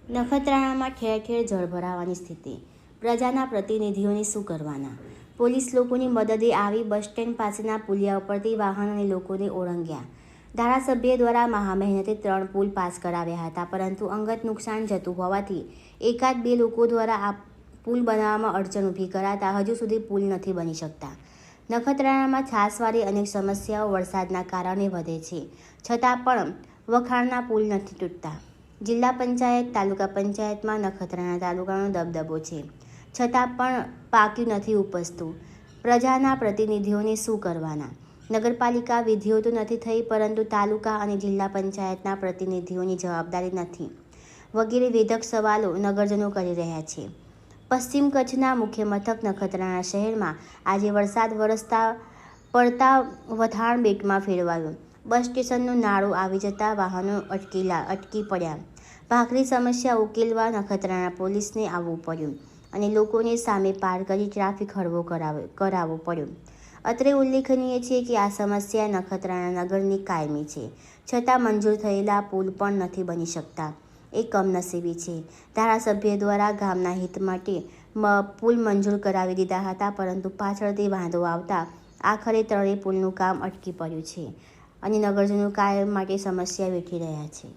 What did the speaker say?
નખત્રાણામાં ઠેર ઠેર જળ ભરાવાની સ્થિતિ. પ્રજાના પ્રતિનિધિઓને શું કરવાના? પોલીસ લોકોની મદદે આવી બસ સ્ટેન્ડ પાસેના પુલિયા ઉપરથી વાહન અને લોકોને ઓળંગ્યા. ધારાસભ્ય દ્વારા મહામહેનતે 3 પુલ પાસ કરાવ્યા હતા, પરંતુ અંગત નુકસાન જતું હોવાથી એકાદ બે લોકો દ્વારા આ પુલ બનાવવામાં અડચણ ઊભી કરાતા હજુ સુધી પુલ નથી બની શકતા. નખત્રાણામાં છાસવારે અનેક સમસ્યાઓ વરસાદના કારણે વધે છે, છતાં પણ વખાણના પુલ નથી તૂટતા. જિલ્લા પંચાયત, તાલુકા પંચાયતમાં નખત્રાણા તાલુકાનો દબદબો છે, છતાં પણ પાક્યું નથી ઉપસતું. પ્રજાના પ્રતિનિધિઓને શું કરવાના? નગરપાલિકા વિધિઓ તો નથી થઈ, પરંતુ તાલુકા અને જિલ્લા પંચાયતના પ્રતિનિધિઓની જવાબદારી નથી વગેરે વેધક સવાલો નગરજનો કરી રહ્યા છે. પશ્ચિમ કચ્છના મુખ્ય મથક નખત્રાણા શહેરમાં આજે વરસાદ વરસતા પડતા વથાણ બેટમાં ફેરવાયું. બસ સ્ટેશનનું નાળું આવી જતા વાહનો અટકી પડ્યા. ભાખરી સમસ્યા ઉકેલવા નખત્રાણા પોલીસને આવવું પડ્યું અને લોકોને સામે પાર કરી ટ્રાફિક હળવો કરાવવો પડ્યો. અત્રે ઉલ્લેખનીય છે કે આ સમસ્યા નખત્રાણા નગરની કાયમી છે, છતાં મંજૂર થયેલા પુલ પણ નથી બની શકતા. એ કમનસીબી છે. ધારાસભ્ય દ્વારા ગામના હિત માટે પુલ મંજૂર કરાવી દીધા હતા, પરંતુ પાછળથી વાંધો આવતા આખરે 3 પુલનું કામ અટકી પડ્યું છે અને નગરજનો કાયમ માટે સમસ્યા વેઠી રહ્યા છે.